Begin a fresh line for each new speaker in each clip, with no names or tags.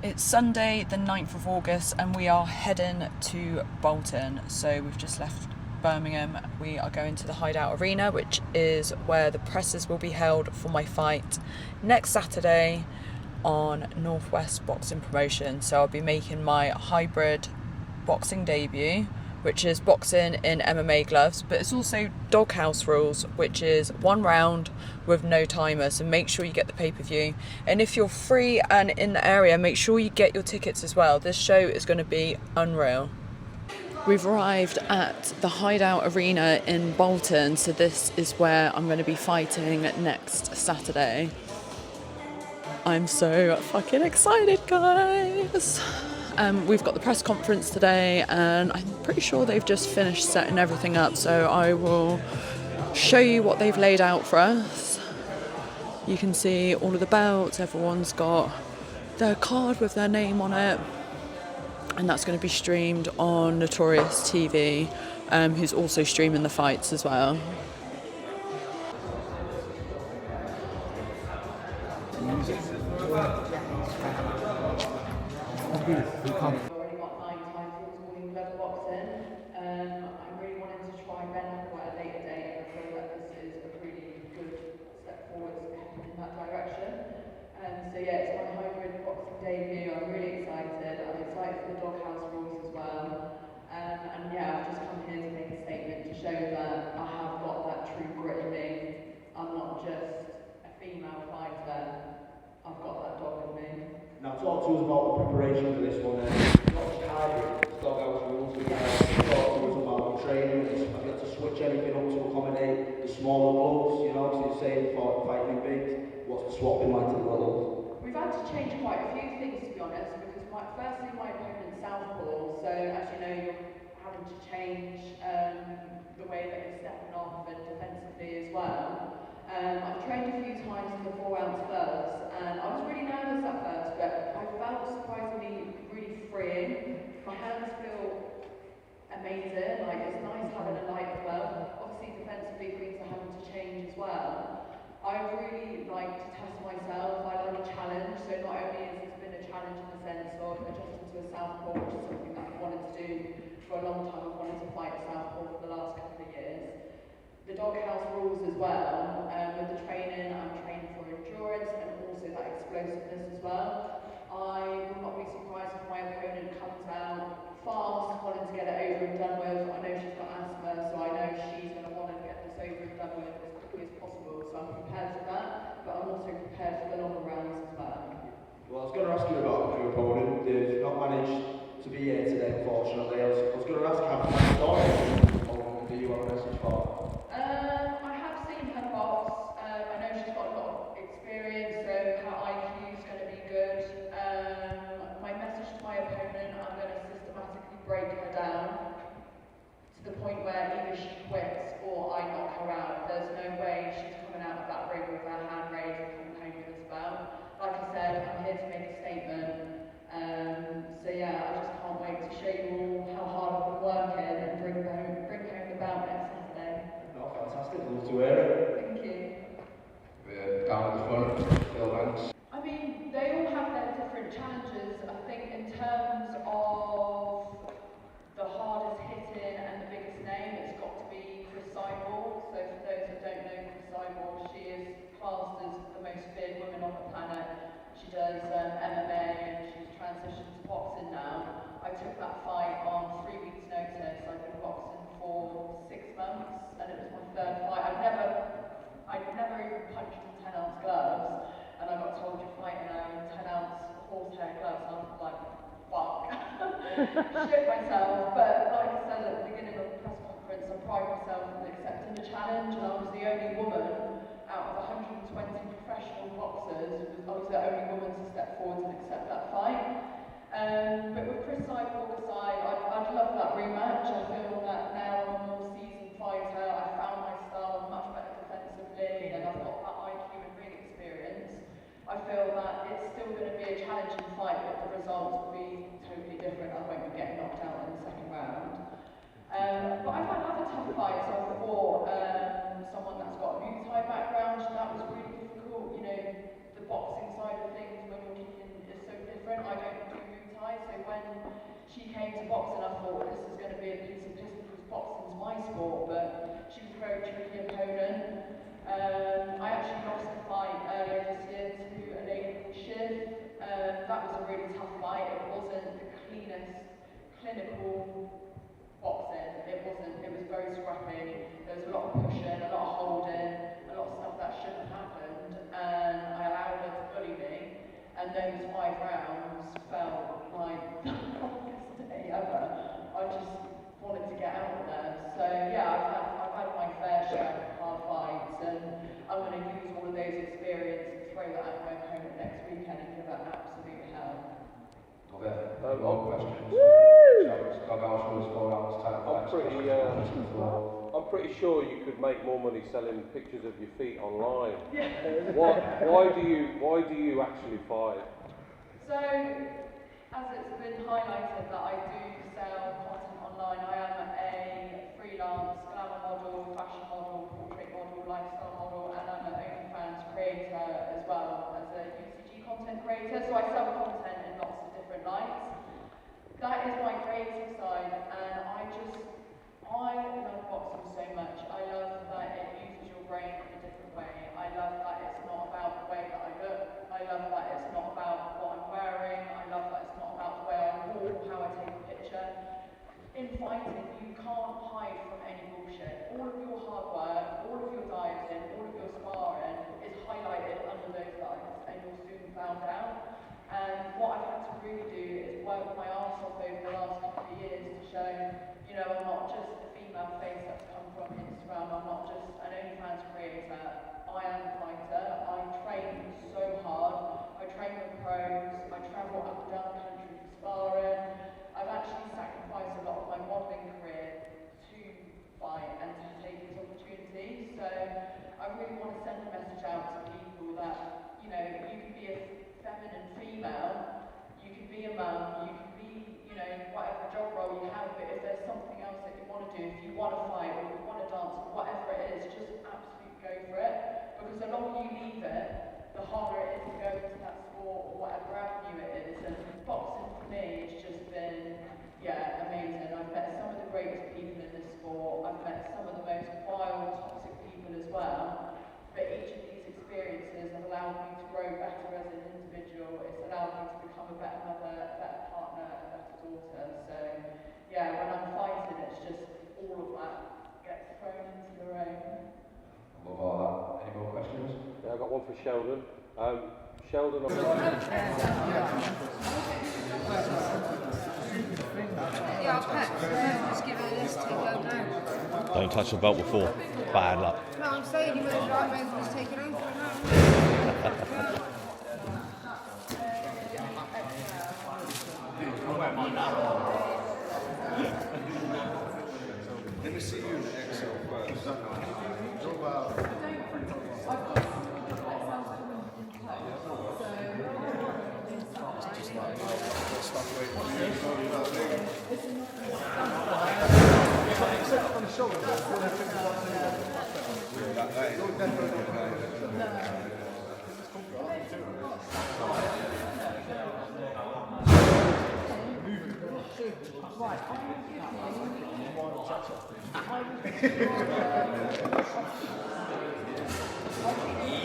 It's Sunday the 9th of August and we are heading to Bolton. So we've just left Birmingham. We are going to the Hideout Arena, which is where the presses will be held for my fight next Saturday on Northwest Boxing Promotion. So I'll be making my hybrid boxing debut, which is boxing in MMA gloves, but it's also doghouse rules, which is 1 round with no timer. So make sure you get the pay-per-view, and if you're free and in the area, make sure you get your tickets as well. This show is going to be unreal. We've arrived at the Hideout Arena in Bolton, so this is where I'm going to be fighting next Saturday. I'm so fucking excited, guys. We've got the press conference today and I'm pretty sure they've just finished setting everything up, so I will show you what they've laid out for us. You can see all of the belts, everyone's got their card with their name on it, and that's going to be streamed on Notorious TV, who's also streaming the fights as well.
Already got 9 titles all in glove boxing. I really wanted to try Ben at a later date, and I feel that this is a really good step forward in that direction. So yeah, it's my hybrid boxing debut. I'm really excited. I'm excited for the doghouse rules as well. And yeah, I've just come here to make a statement to show that I have got that true grit in me. I'm not just a female fighter. I've got that dog in me.
Now talk to us about the preparation for this one. Not just hybrid, doghouse rules. Talk to us about training. Have you had to switch anything up to accommodate the smaller gloves? You know, because you're saying for fighting big. What's the swap been like to the little?
We've had to change quite a few things, to be honest, because firstly my opponent's southpaw, so as you know, you're having to change the way that you're stepping off and defensively as well. I've trained a few times in the 4-ounce gloves, and I was really nervous at first, but I felt surprisingly really freeing. My hands feel amazing, like it's nice having a light glove. Obviously defensively things are having to change as well. I really like to test myself. I like a challenge, so not only has it been a challenge in the sense of adjusting to a southpaw, which is something that I've wanted to do for a long time. I've wanted to fight a southpaw for the last couple of years. The doghouse rules as well, with the training, I'm training for endurance and also that explosiveness as well. I will not be surprised if my opponent comes out fast, wanting to get it over and done with. I know she's got asthma, so I know she's going to want to get this over and done with as quickly as possible, so I'm prepared for that, but I'm also prepared for the longer rounds as well.
Well, I was going to ask you about your opponent. They've not managed to be here today, unfortunately. I was going to ask how the story do you have a message for?
I have seen her box. I know she's got a lot of experience, so her IQ is going to be good. My message to my opponent, I'm going to systematically break her down to the point where either she quits or I knock her out. There's no way she's coming out of that ring with her hand raised and coming home with this belt. Like I said, I'm here to make a statement. So yeah, I just can't wait to show you all how hard I've been working and bring home the belt next Saturday.
No, fantastic. Love to hear it.
Thank you.
Down at the front, Phil Banks.
I mean, they all have their different challenges. I think in terms of the hardest hitting and the biggest name, it's got to be Chris Cyborg. So for those that don't know Chris Cyborg, she is classed as the most feared woman on the planet. She does MMA and she's transitioned to boxing now. I took that fight on 3 weeks' notice. I've been boxing for 6 months and it was my 3rd fight. I'd never even punched in 10-ounce gloves, and I got told you're fighting her in 10-ounce horsehair gloves, and I was like, fuck. Shit myself, but like I said at the beginning of the press conference, I pride myself in accepting the challenge, and I was the only woman out of 120 professional boxers, I was the only woman to step forward and accept that fight. But with Chris Cyborg aside, I'd love that rematch. I feel that now I'm a more seasoned fighter. I found my style, I'm much better defensively, and I've got that IQ and ring experience. I feel that it's still going to be a challenging fight, but the results will be totally different. I won't be getting knocked out in the 2nd round. But I've had other tough fights. I've fought someone that's got a Muay Thai background, so that was really difficult. You know, the boxing side of things when you're kicking is so different. I don't she came to boxing, I thought this is going to be a piece of piss because boxing's my sport, but she was a very tricky opponent. I actually lost a fight earlier this year to a lady called Shiv. That was a really tough fight. It wasn't the cleanest, clinical boxing. It was very scrappy. There was a lot of pushing, a lot of holding, a lot of stuff that shouldn't have happened, and I allowed her to bully me, and those 5 rounds felt like the longest day ever. I just wanted to get out of there. So yeah, I've had my fair share of hard fights, and I'm going to use all of those experiences, throw that at my opponent next weekend and give that absolute hell.
Okay, more questions?
I'm pretty sure you could make more money selling pictures of your feet online. Why do you actually fight?
So, as it's been highlighted that I do sell content online, I am a freelance glamour model, fashion model, portrait model, lifestyle model, and I'm an OnlyFans creator as well as a UCG content creator. So I sell content in lots of different lights. That is my creative side, and I love boxing so much. I love that it uses your brain in a different way. I love that it's not about the way that I look. I love that it's not about what I'm wearing. I love that it's not about the way I walk, how I take a picture. In fighting, you can't hide from any bullshit. All of your hard work, all of your dieting, all of your sparring is highlighted under those lights, and you'll soon found out. And what I've had to really do is work my arse off over the last couple of years to show, you know, I'm not just a female face that's come from Instagram, I'm not just an OnlyFans creator, I am a fighter. I train so hard, I train with pros, I travel up and down the country for sparring. I've actually sacrificed a lot of my modelling career to fight and to take these opportunities. So I really want to send a message out to people that, you know, you can be a feminine female, you can be a mum, you can be, you know, whatever job role you have, but if there's something else that you want to do, if you want to fight or you want to dance or whatever it is, just absolutely go for it. Because the longer you leave it, the harder it is to go into that sport or whatever avenue it is. And boxing for me has just been, yeah, amazing. I've met some of the greatest people in this sport. I've met some of the most wild, toxic people as well. But each of these experiences have allowed me to grow better as an individual. It's allowed me to become a better mother, a better partner, a better daughter. So, yeah, when I'm fighting, it's just all of that gets thrown into the ring.
Love all that. Any more questions?
Yeah, I've got one for Sheldon. Sheldon,
Don't touch the belt before. Bad luck.
No, I'm saying you may as well just take it over now.
Let me see you in the Excel first.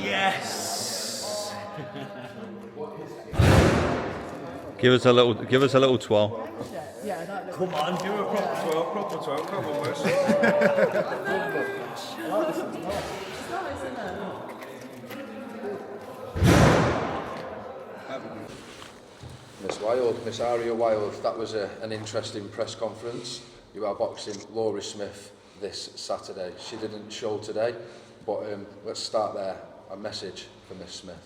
Yes. Give us a little twirl.
Come on, do a proper 12, come on, Wes.
Miss Wild, Miss Aria Wild, that was an interesting press conference. You are boxing Laurie Smith this Saturday. She didn't show today, but let's start there. A message for Miss Smith.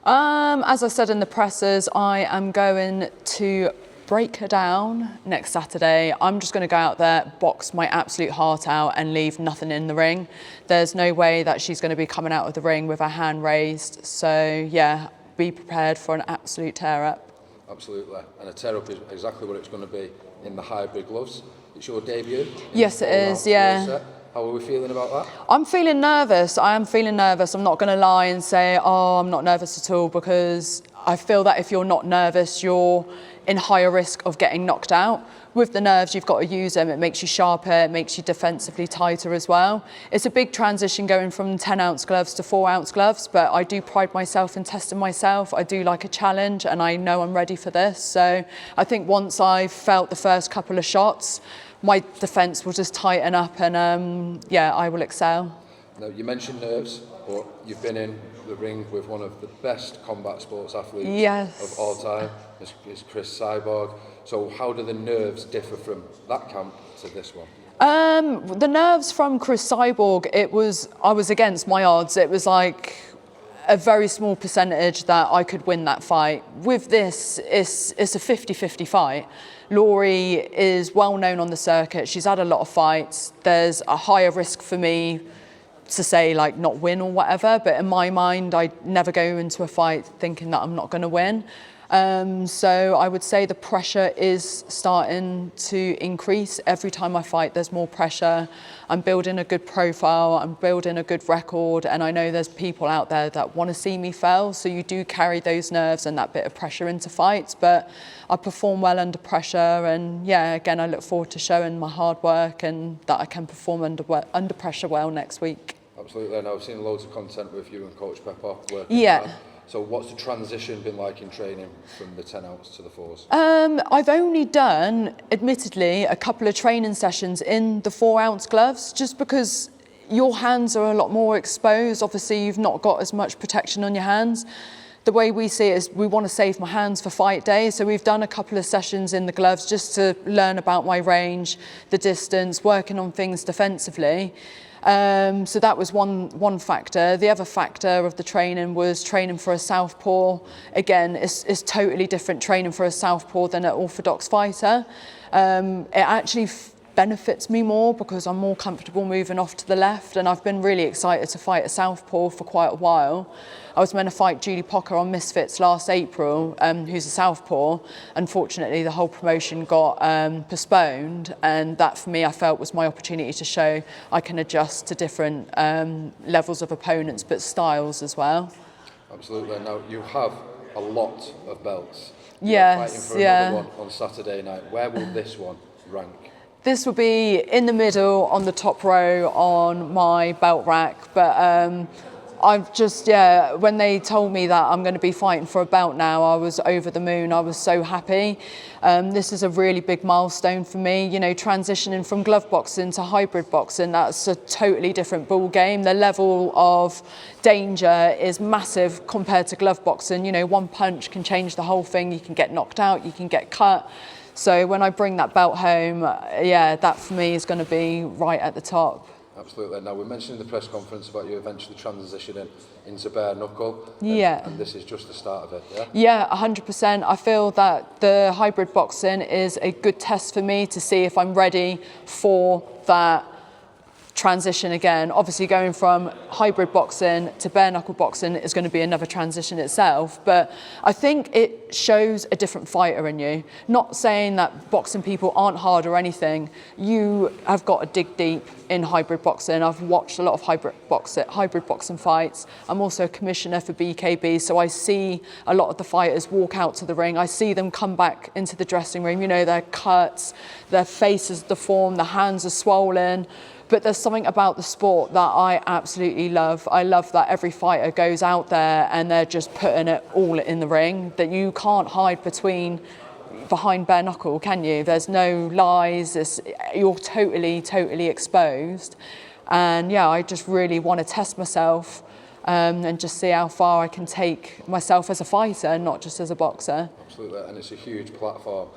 As I said in the presses, I am going to break her down next Saturday. I'm just going to go out there, box my absolute heart out and leave nothing in the ring. There's no way that she's going to be coming out of the ring with her hand raised. So yeah, be prepared for an absolute tear up.
Absolutely, and a tear up is exactly what it's going to be in the hybrid gloves. It's your debut.
Yes, it is, yeah.
How are we feeling about that?
I'm feeling nervous. I am feeling nervous. I'm not going to lie and say, oh, I'm not nervous at all, because I feel that if you're not nervous, you're in higher risk of getting knocked out. With the nerves, you've got to use them. It makes you sharper, it makes you defensively tighter as well. It's a big transition going from 10-ounce gloves to 4-ounce gloves, but I do pride myself in testing myself. I do like a challenge, and I know I'm ready for this. So I think once I've felt the first couple of shots, my defence will just tighten up, and yeah, I will excel.
Now, you mentioned nerves, but you've been in the ring with one of the best combat sports athletes of all time, is Chris Cyborg. So how do the nerves differ from that camp to this one?
The nerves from Chris Cyborg, I was against my odds. It was like a very small percentage that I could win that fight. With this, it's a 50-50 fight. Laurie is well known on the circuit. She's had a lot of fights. There's a higher risk for me to say like not win or whatever, but in my mind, I never go into a fight thinking that I'm not going to win. So I would say the pressure is starting to increase. Every time I fight, there's more pressure. I'm building a good profile, I'm building a good record, and I know there's people out there that want to see me fail, so you do carry those nerves and that bit of pressure into fights, but I perform well under pressure, and yeah, again, I look forward to showing my hard work and that I can perform under pressure well next week.
Absolutely, and I've seen loads of content with you and Coach Pepper working.
Yeah.
So what's the transition been like in training from the 10-ounce to the 4s?
I've only done, admittedly, a couple of training sessions in the 4-ounce gloves, just because your hands are a lot more exposed. Obviously, you've not got as much protection on your hands. The way we see it is we want to save my hands for fight day. So we've done a couple of sessions in the gloves just to learn about my range, the distance, working on things defensively. So that was one factor. The other factor of the training was training for a southpaw. Again, it's totally different training for a southpaw than an orthodox fighter. It actually benefits me more because I'm more comfortable moving off to the left, and I've been really excited to fight a southpaw for quite a while. I was meant to fight Julie Pocker on Misfits last April, who's a southpaw. Unfortunately, the whole promotion got postponed, and that for me I felt was my opportunity to show I can adjust to different levels of opponents, but styles as well.
Absolutely. Now, you have a lot of belts.
Yes,
fighting for another one on Saturday night. Where will this one rank?
This will be in the middle on the top row on my belt rack, but I've just, when they told me that I'm going to be fighting for a belt now, I was over the moon. I was so happy. This is a really big milestone for me. You know, transitioning from glove boxing to hybrid boxing, that's a totally different ball game. The level of danger is massive compared to glove boxing. You know, one punch can change the whole thing. You can get knocked out, you can get cut. So when I bring that belt home, that for me is going to be right at the top.
Absolutely. Now, we mentioned in the press conference about you eventually transitioning into bare knuckle. And this is just the start of it, yeah?
Yeah, 100%. I feel that the hybrid boxing is a good test for me to see if I'm ready for that transition again. Obviously, going from hybrid boxing to bare knuckle boxing is going to be another transition itself, but I think it shows a different fighter in you. Not saying that boxing people aren't hard or anything. You have got to dig deep in hybrid boxing. I've watched a lot of hybrid boxing fights. I'm also a commissioner for BKB, so I see a lot of the fighters walk out to the ring. I see them come back into the dressing room. You know, their cuts, their faces deformed, their hands are swollen. But there's something about the sport that I absolutely love. I love that every fighter goes out there and they're just putting it all in the ring, that you can't hide behind bare knuckle, can you? There's no lies, you're totally exposed. And yeah, I just really want to test myself and just see how far I can take myself as a fighter, not just as a boxer.
Absolutely, and it's a huge platform.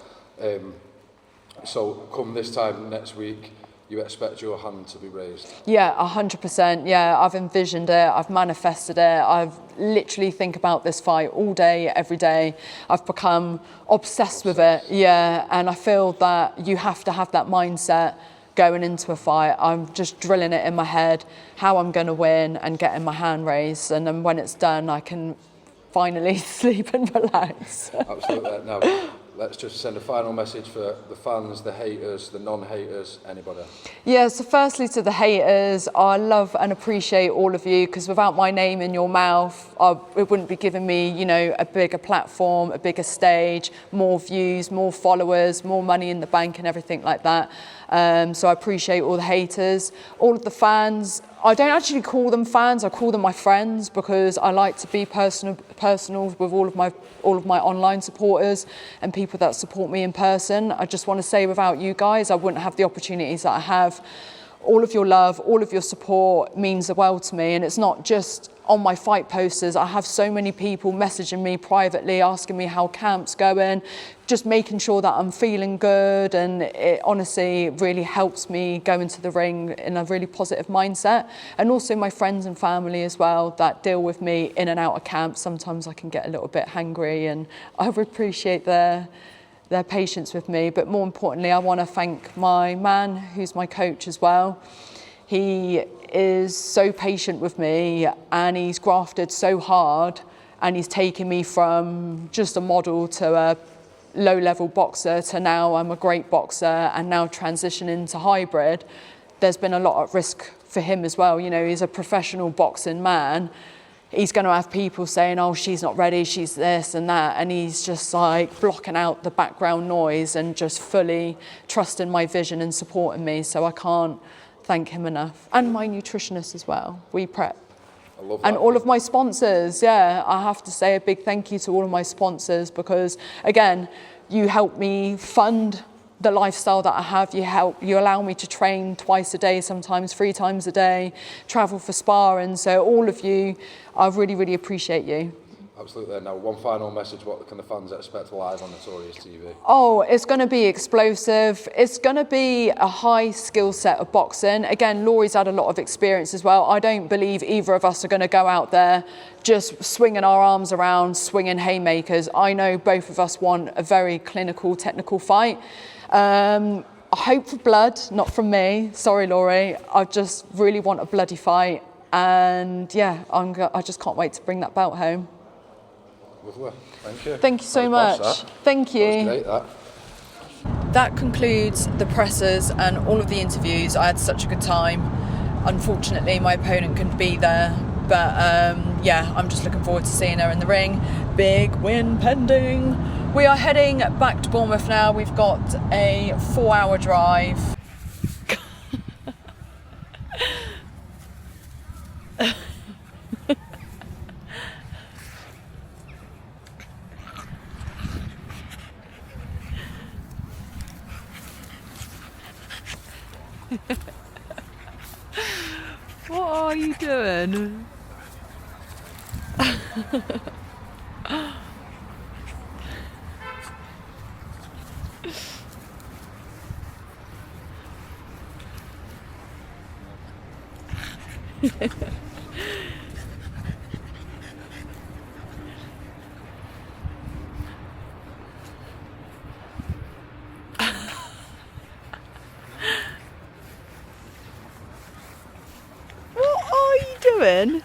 So come this time next week, you expect your hand to be raised?
Yeah, 100%. Yeah, I've envisioned it. I've manifested it. I've literally think about this fight all day, every day. I've become obsessed with it. Yeah, and I feel that you have to have that mindset going into a fight. I'm just drilling it in my head, how I'm going to win and getting my hand raised. And then when it's done, I can finally sleep and relax.
Absolutely. Now, let's just send a final message for the fans, the haters, the non-haters, anybody.
Yeah, so firstly to the haters, I love and appreciate all of you, because without my name in your mouth, it wouldn't be giving me, you know, a bigger platform, a bigger stage, more views, more followers, more money in the bank and everything like that. So I appreciate all the haters, all of the fans. I don't actually call them fans, I call them my friends, because I like to be personal with all of my online supporters and people that support me in person. I just want to say, without you guys, I wouldn't have the opportunities that I have. All of your love, all of your support means the world to me, and it's not just on my fight posters. I have so many people messaging me privately, asking me how camp's going, just making sure that I'm feeling good, and it honestly really helps me go into the ring in a really positive mindset. And also my friends and family as well that deal with me in and out of camp. Sometimes I can get a little bit hangry, and I appreciate their patience with me. But more importantly, I want to thank my man, who's my coach as well. He is so patient with me, and he's grafted so hard, and he's taken me from just a model to a low-level boxer to now I'm a great boxer, and now transitioning to hybrid. There's been a lot of risk for him as well. You know, he's a professional boxing man. He's going to have people saying, oh, she's not ready, she's this and that. And he's just like blocking out the background noise and just fully trusting my vision and supporting me. So I can't thank him enough. And my nutritionist as well. We prep.
I love that.
And all of my sponsors, yeah, I have to say a big thank you to all of my sponsors, because again, you help me fund the lifestyle that I have. You allow me to train twice a day, sometimes 3 times a day, travel for sparring. So all of you, I really, really appreciate you.
Absolutely. Now, one final message, what can the fans expect live on Notorious TV?
Oh, it's going to be explosive. It's going to be a high skill set of boxing. Again, Laurie's had a lot of experience as well. I don't believe either of us are going to go out there just swinging our arms around, swinging haymakers. I know both of us want a very clinical, technical fight. I hope for blood, not from me. Sorry, Laurie. I just really want a bloody fight. And yeah, I just can't wait to bring that belt home.
Lovely. Thank you.
Thank you so much. Thank you.
That was great,
That concludes the presses and all of the interviews. I had such a good time. Unfortunately, my opponent couldn't be there. But yeah, I'm just looking forward to seeing her in the ring. Big win pending. We are heading back to Bournemouth now. We've got a 4-hour drive. What are you doing? What are you doing?